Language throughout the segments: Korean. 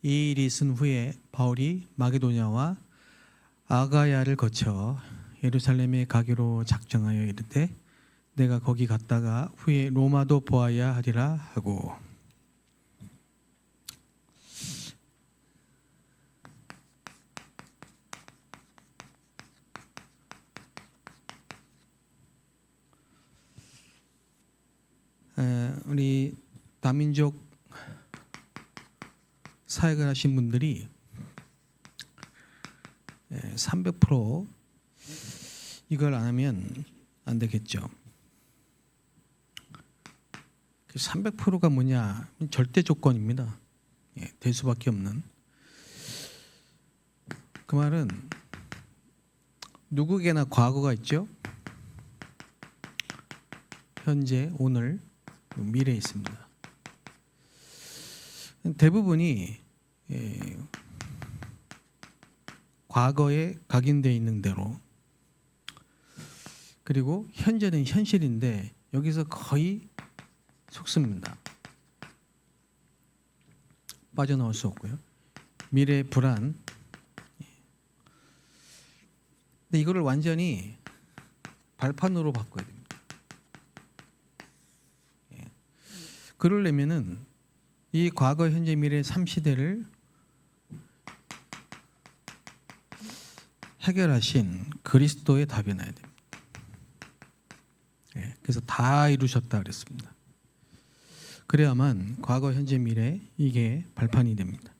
이 일이 있은 후에 바울이 마게도냐와 아가야를 거쳐 예루살렘에 가기로 작정하여 이르되 내가 거기 갔다가 후에 로마도 보아야 하리라 하고. 우리 다민족 사역을 하신 분들이 300% 이걸 안 하면 안 되겠죠. 300%가 뭐냐? 절대 조건입니다. 될 수밖에 없는. 그 말은 누구에게나 과거가 있죠. 현재, 오늘, 미래에 있습니다. 대부분이 과거에 각인되어 있는 대로, 그리고 현재는 현실인데 여기서 거의 속습니다. 빠져나올 수 없고요. 미래의 불안. 근데 이거를 완전히 발판으로 바꿔야 됩니다. 그러려면은 이 과거, 현재, 미래 3시대를 해결하신 그리스도의 답이 나야 됩니다. 그래서 다 이루셨다 그랬습니다. 그래야만 과거, 현재, 미래 이게 발판이 됩니다.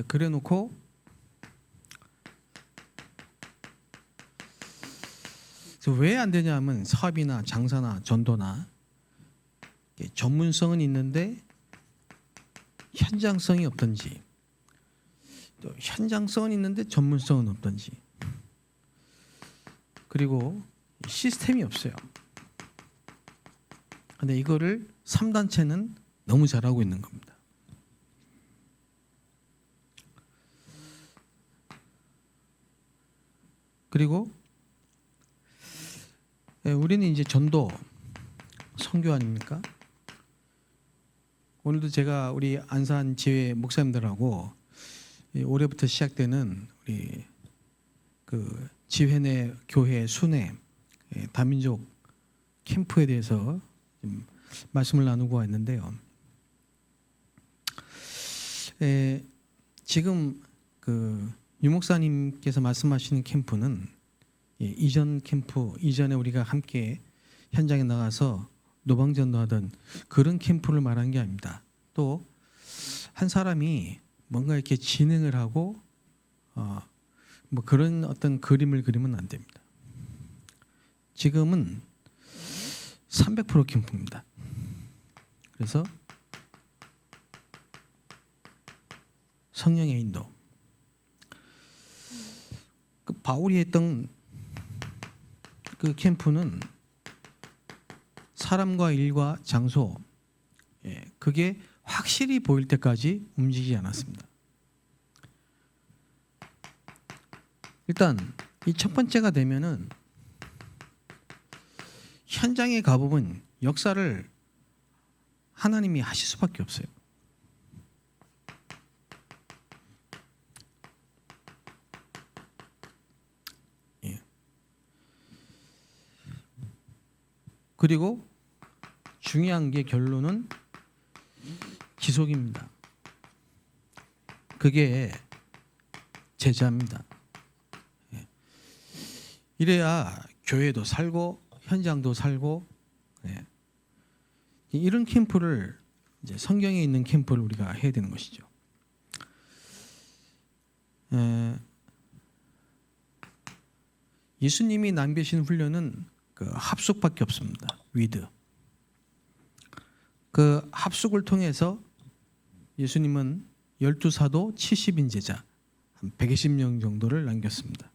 그래 놓고 왜 안 되냐 하면 사업이나 장사나 전도나 전문성은 있는데 현장성이 없든지, 또 현장성은 있는데 전문성은 없든지, 그리고 시스템이 없어요. 근데 이거를 3단체는 너무 잘하고 있는 겁니다. 그리고 우리는 이제 전도, 선교 아닙니까? 오늘도 제가 우리 안산 지회 목사님들하고 올해부터 시작되는 우리 그 지회 내 교회 순회 다민족 캠프에 대해서 좀 말씀을 나누고 왔는데요. 지금 그 유 목사님께서 말씀하시는 캠프는 이전 캠프, 이전에 우리가 함께 현장에 나가서 노방전도하던 그런 캠프를 말한 게 아닙니다. 또 한 사람이 뭔가 이렇게 진행을 하고 뭐 그런 어떤 그림을 그리면 안 됩니다. 지금은 300% 캠프입니다. 그래서 성령의 인도. 그 바울이 했던 그 캠프는 사람과 일과 장소, 그게 확실히 보일 때까지 움직이지 않았습니다. 일단 이 첫 번째가 되면은 현장에 가보면 역사를 하나님이 하실 수밖에 없어요. 그리고 중요한 게 결론은 지속입니다. 그게 제자입니다. 이래야 교회도 살고 현장도 살고, 이런 캠프를 이제 성경에 있는 캠프를 우리가 해야 되는 것이죠. 예수님이 남기신 훈련은 그 합숙밖에 없습니다. 위드. 그 합숙을 통해서 예수님은 12사도 70인 제자 한 120명 정도를 남겼습니다.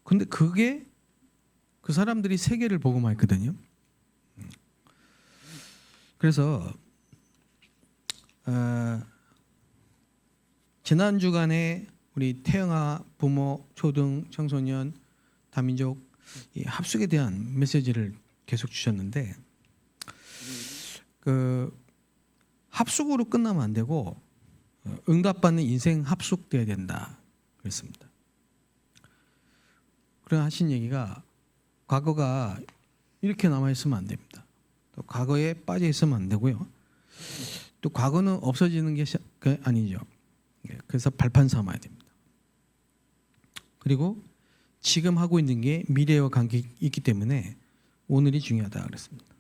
근데 그게 그 사람들이 세계를 복음화했거든요. 그래서 지난 주간에 우리 태영아 부모, 초등, 청소년, 다민족 이 합숙에 대한 메시지를 계속 주셨는데 그 합숙으로 끝나면 안 되고 응답받는 인생 합숙돼야 된다 그랬습니다. 그런 하신 얘기가 과거가 이렇게 남아 있으면 안 됩니다. 또 과거에 빠져 있으면 안 되고요. 또 과거는 없어지는 게 아니죠. 그래서 발판 삼아야 됩니다. 그리고 지금 하고 있는 게 미래와 관계 있기 때문에 오늘이 중요하다 그랬습니다.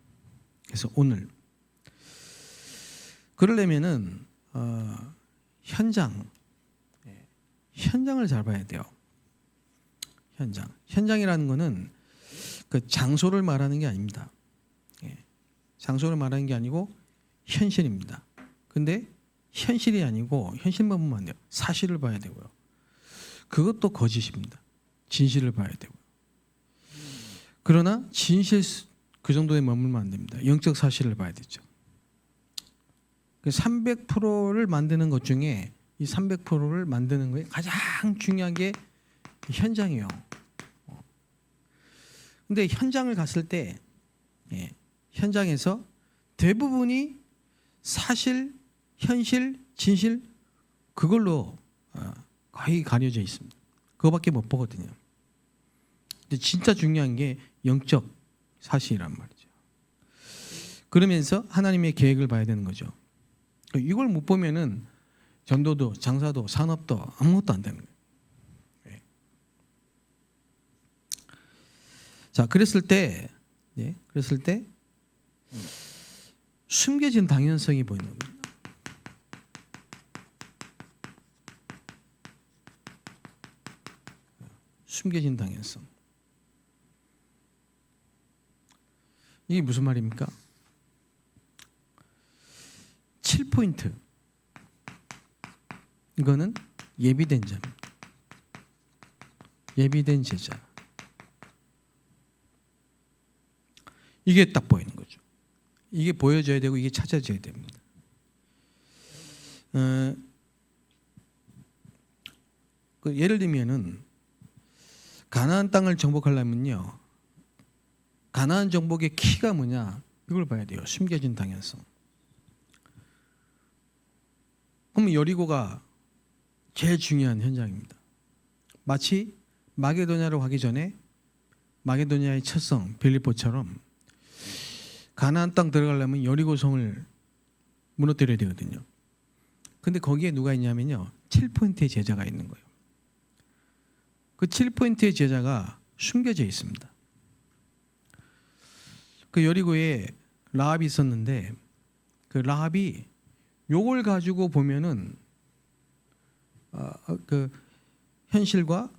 그래서 오늘 그러려면은 현장을 잘 봐야 돼요. 현장이라는 거는 그 장소를 말하는 게 아닙니다. 장소를 말하는 게 아니고 현실입니다. 근데 현실이 아니고 현실만 보면 안 돼요. 사실을 봐야 되고요. 그것도 거짓입니다. 진실을 봐야 되고요. 그러나 진실 그 정도에 머물면 안 됩니다. 영적 사실을 봐야 되죠. 300%를 만드는 것 중에 이 300%를 만드는 거에 가장 중요한 게 현장이에요. 근데 현장을 갔을 때 현장에서 대부분이 사실, 현실, 진실 그걸로 거의 가려져 있습니다. 그거밖에 못 보거든요. 근데 진짜 중요한 게 영적 사실이란 말이죠. 그러면서 하나님의 계획을 봐야 되는 거죠. 이걸 못 보면은 전도도, 장사도, 산업도 아무것도 안 되는 거예요. 자, 그랬을 때 숨겨진 당연성이 보이는 겁니다. 숨겨진 당연성. 이게 무슨 말입니까? 7포인트. 이거는 예비된 자입니다. 예비된 제자. 이게 딱 보이는 거죠. 이게 보여져야 되고 이게 찾아져야 됩니다. 예를 들면은 가나안 땅을 정복하려면요, 가나안 정복의 키가 뭐냐 이걸 봐야 돼요. 숨겨진 당연성. 그럼 여리고가 제일 중요한 현장입니다. 마치 마게도냐로 가기 전에 마게도냐의 첫 성 빌립보처럼 가나안 땅 들어가려면 여리고성을 무너뜨려야 되거든요. 근데 거기에 누가 있냐면요, 7포인트의 제자가 있는 거예요. 그 7포인트의 제자가 숨겨져 있습니다. 그 여리고에 라합이 있었는데 그 라합이 요걸 가지고 보면은 그 현실과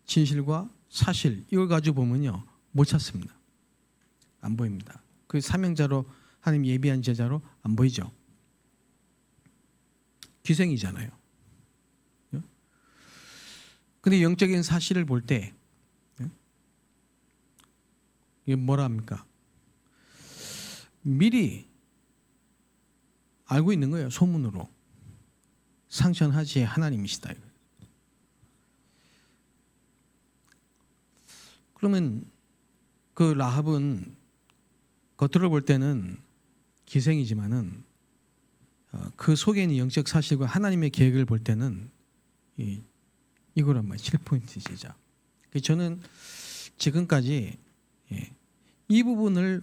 진실과 사실 이걸 가지고 보면요 못 찾습니다. 안 보입니다. 그 사명자로 하나님 예비한 제자로 안 보이죠. 기생이잖아요. 근데 영적인 사실을 볼 때 이게 뭐라 합니까? 미리 알고 있는 거예요. 소문으로. 상천하지의 하나님이시다. 그러면 그 라합은 겉으로 볼 때는 기생이지만은 그 속에 있는 영적 사실과 하나님의 계획을 볼 때는 이거란 말이에요. 7포인트 제자. 저는 지금까지 이 부분을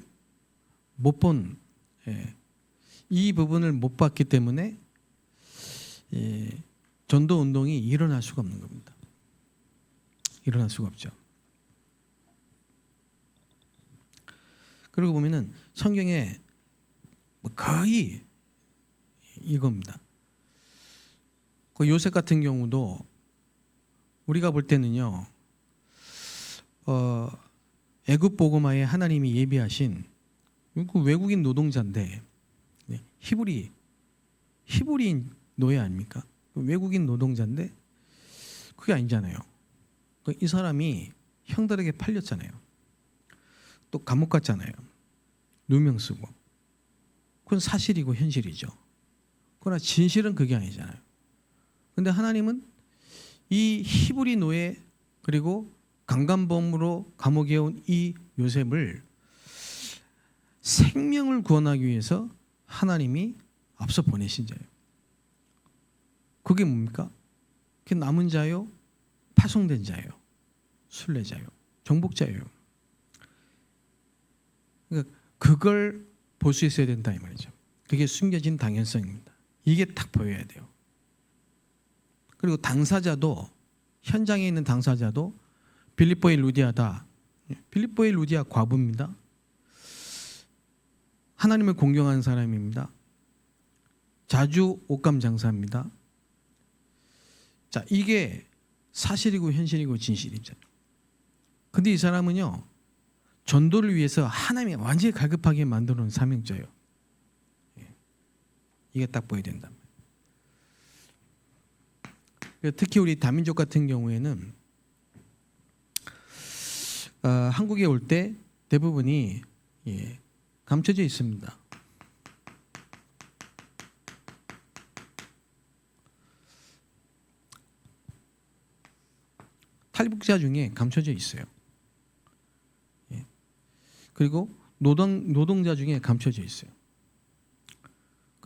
이 부분을 못 봤기 때문에 전도 운동이 일어날 수가 없는 겁니다. 일어날 수가 없죠. 그러고 보면은 성경에 거의 이겁니다. 그 요셉 같은 경우도 우리가 볼 때는요, 애굽 보고마에 하나님이 예비하신 그 외국인 노동자인데 히브리 노예 아닙니까? 외국인 노동자인데 그게 아니잖아요. 이 사람이 형들에게 팔렸잖아요. 또 감옥 갔잖아요. 누명 쓰고. 그건 사실이고 현실이죠. 그러나 진실은 그게 아니잖아요. 근데 하나님은 이 히브리 노예 그리고 강간범으로 감옥에 온 이 요셉을 생명을 구원하기 위해서 하나님이 앞서 보내신 자예요. 그게 뭡니까? 그게 남은 자요, 파송된 자예요, 순례자요, 정복자예요. 그러니까 그걸 볼 수 있어야 된다 이 말이죠. 그게 숨겨진 당연성입니다. 이게 딱 보여야 돼요. 그리고 당사자도, 현장에 있는 당사자도 빌립보의 루디아다. 빌립보의 루디아 과부입니다. 하나님을 공경하는 사람입니다. 자주 옷감 장사입니다. 자, 이게 사실이고 현실이고 진실이죠. 근데 이 사람은요, 전도를 위해서 하나님이 완전히 갈급하게 만들어 놓은 사명자예요. 이게 딱 보여야 된다. 특히 우리 다민족 같은 경우에는 한국에 올 때 대부분이 감춰져 있습니다. 탈북자 중에 감춰져 있어요. 그리고 노동자 중에 감춰져 있어요.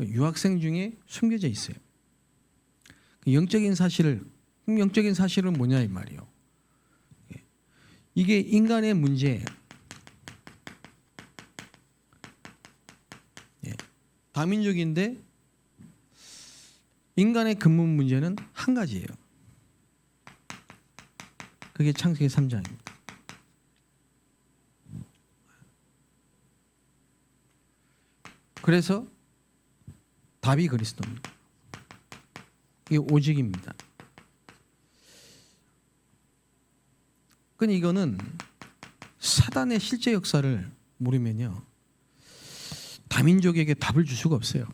유학생 중에 숨겨져 있어요. 영적인 사실은 뭐냐 이 말이에요. 이게 인간의 문제, 다민족인데 인간의 근본 문제는 한 가지예요. 그게 창세기 3장입니다. 그래서 답이 그리스도입니다. 이게 오직입니다. 그러니까 이거는 사단의 실제 역사를 모르면요, 다민족에게 답을 줄 수가 없어요.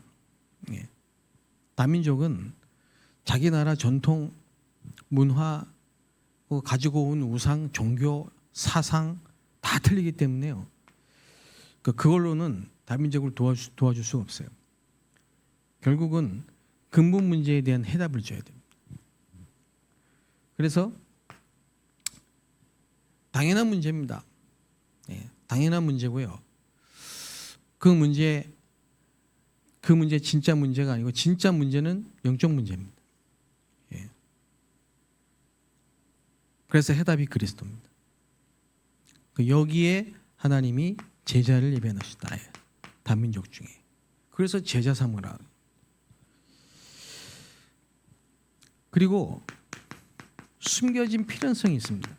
다민족은 자기 나라 전통, 문화, 가지고 온 우상, 종교, 사상 다 틀리기 때문에요. 그걸로는 다민족을 도와줄 수가 없어요. 결국은 근본 문제에 대한 해답을 줘야 됩니다. 그래서 당연한 문제입니다. 당연한 문제고요. 그 문제 진짜 문제가 아니고 진짜 문제는 영적 문제입니다. 그래서 해답이 그리스도입니다. 여기에 하나님이 제자를 예비해 놓으셨다. 다민족 중에. 그래서 제자 삼으라. 그리고 숨겨진 필연성이 있습니다.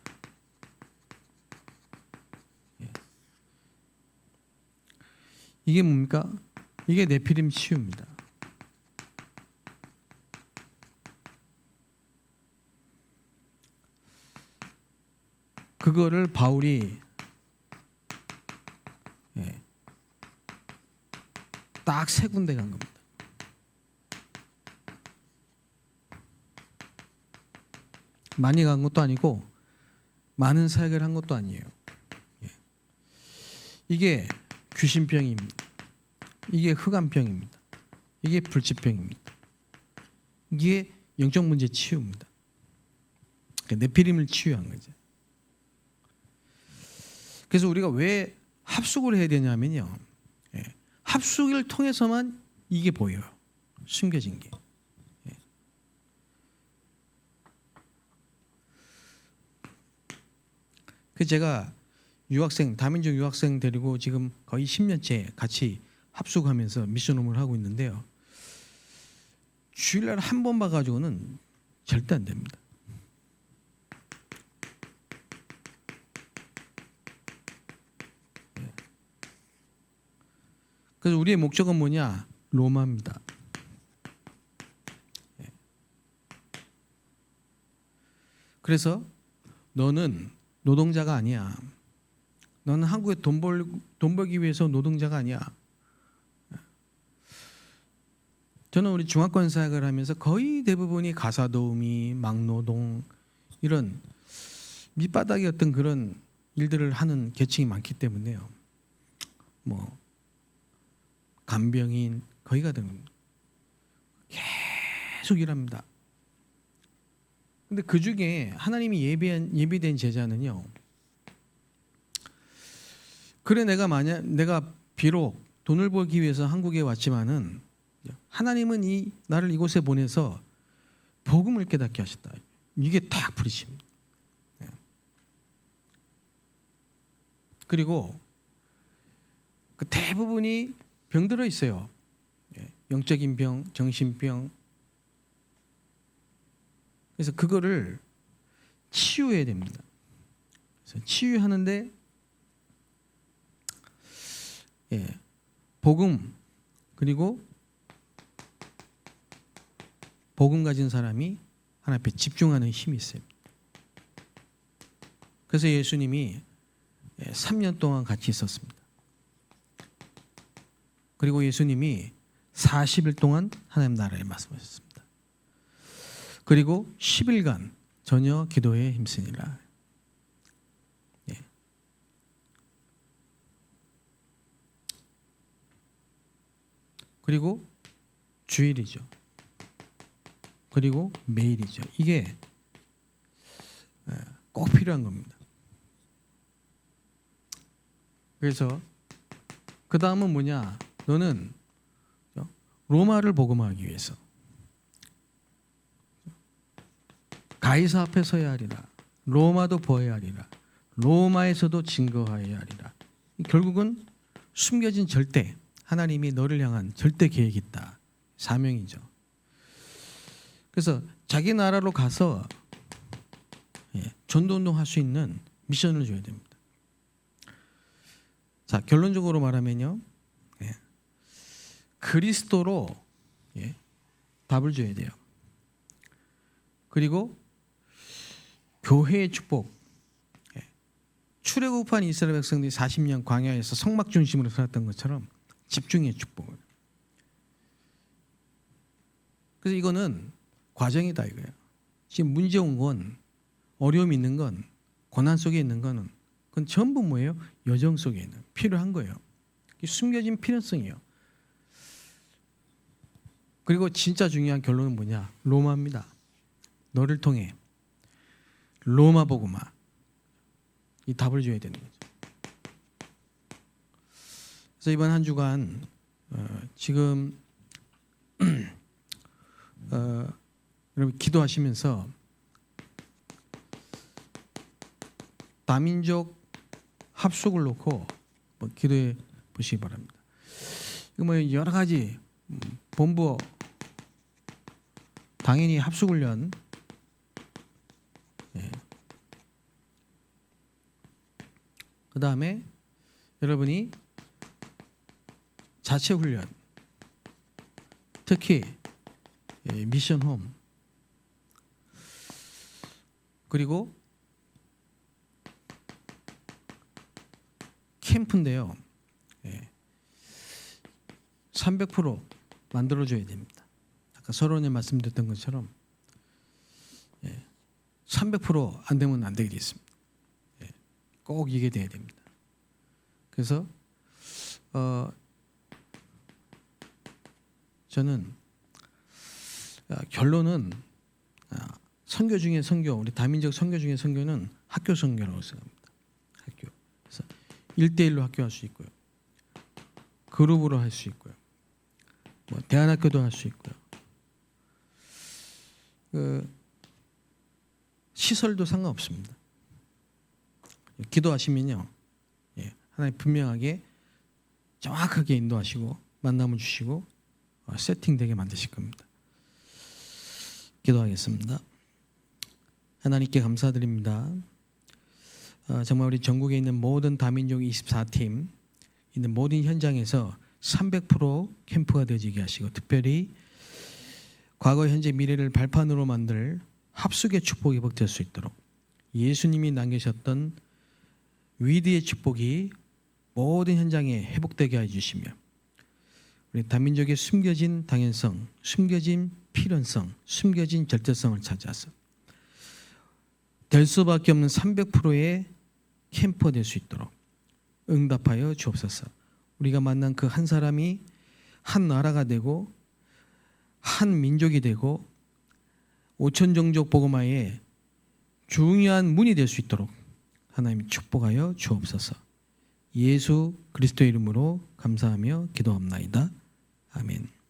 이게 뭡니까? 이게 네피림 치유입니다. 그거를 바울이 딱 3군데 간 겁니다. 많이 간 것도 아니고 많은 사역을 한 것도 아니에요. 이게 귀신병입니다. 이게 흑암병입니다. 이게 불치병입니다. 이게 영적 문제 치유입니다. 네피림을 치유한 거죠. 그래서 우리가 왜 합숙을 해야 되냐면요, 합숙을 통해서만 이게 보여요. 숨겨진 게. 그 제가 다민족 유학생 데리고 지금 거의 10년째 같이 합숙하면서 미션 홈을 하고 있는데요. 주일날 한 번 봐가지고는 절대 안 됩니다. 그래서 우리의 목적은 뭐냐? 로마입니다. 그래서 너는 노동자가 아니야. 너는 한국에 돈 벌기 위해서 노동자가 아니야. 저는 우리 중화권 사역을 하면서 거의 대부분이 가사도우미, 막노동 이런 밑바닥의 어떤 그런 일들을 하는 계층이 많기 때문에요. 뭐 간병인 거기가 되는 계속 일합니다. 근데 그 중에 하나님이 예비된 제자는요. 그래 내가 비록 돈을 벌기 위해서 한국에 왔지만은 하나님은 나를 이곳에 보내서 복음을 깨닫게 하셨다. 이게 딱 부르심입니다. 그리고 그 대부분이 병들어 있어요. 영적인 병, 정신병. 그래서 그거를 치유해야 됩니다. 그래서 치유하는데 복음 그리고 복음 가진 사람이 하나님 앞에 집중하는 힘이 있어요. 그래서 예수님이 3년 동안 같이 있었습니다. 그리고 예수님이 40일 동안 하나님 나라에 말씀하셨습니다. 그리고 10일간 전혀 기도에 힘쓰니라. 그리고 주일이죠. 그리고 매일이죠. 이게 꼭 필요한 겁니다. 그래서 그 다음은 뭐냐? 너는 로마를 복음하기 위해서 가이사 앞에 서야 하리라. 로마도 보아야 하리라. 로마에서도 증거하여야 하리라. 결국은 숨겨진 절대, 하나님이 너를 향한 절대 계획이 있다. 사명이죠. 그래서 자기 나라로 가서 전도운동 할 수 있는 미션을 줘야 됩니다. 자, 결론적으로 말하면요, 그리스도로 답을 줘야 돼요. 그리고 교회의 축복. 출애굽한 이스라엘 백성들이 40년 광야에서 성막 중심으로 살았던 것처럼 집중의 축복을. 그래서 이거는 과정이다 이거예요. 지금 문제 온 건, 어려움이 있는 건, 고난 속에 있는 거는 그건 전부 뭐예요? 여정 속에 있는 필요한 거예요. 숨겨진 필요성이에요. 그리고 진짜 중요한 결론은 뭐냐? 로마입니다. 너를 통해 로마 복음화 이 답을 줘야 되는 거죠. 그래서 이번 한 주간 지금 여러분 기도하시면서 다민족 합숙을 놓고 기도해 보시기 바랍니다. 이거 뭐 여러 가지 본부 당연히 합숙훈련 그 다음에 여러분이 자체 훈련 특히 미션홈 그리고 캠프인데요. 300% 만들어줘야 됩니다. 아까 서론에 말씀드렸던 것처럼 300% 안 되면 안 되게 돼 있습니다. 꼭 이게 돼야 됩니다. 그래서 저는 결론은 선교 중에 선교, 우리 다민족 선교 중에 선교는 학교 선교라고 생각합니다. 학교. 그래서 1대1로 학교할 수 있고요. 그룹으로 할 수 있고요. 뭐 대안학교도 할 수 있고요. 시설도 상관없습니다. 기도하시면요, 하나님 분명하게 정확하게 인도하시고 만남을 주시고 세팅되게 만드실 겁니다. 기도하겠습니다. 하나님께 감사드립니다. 정말 우리 전국에 있는 모든 다민족 24팀 있는 모든 현장에서 300% 캠프가 되어지게 하시고 특별히 과거, 현재, 미래를 발판으로 만들 합숙의 축복이 회복될 수 있도록 예수님이 남기셨던 위대의 축복이 모든 현장에 회복되게 해주시며 우리 다민족의 숨겨진 당연성, 숨겨진 필연성, 숨겨진 절대성을 찾아서 될 수밖에 없는 300%의 캠프가 될 수 있도록 응답하여 주옵소서. 우리가 만난 그 한 사람이 한 나라가 되고 한 민족이 되고 5천종족 복음화의 중요한 문이 될 수 있도록 하나님이 축복하여 주옵소서. 예수 그리스도의 이름으로 감사하며 기도합나이다. 아멘.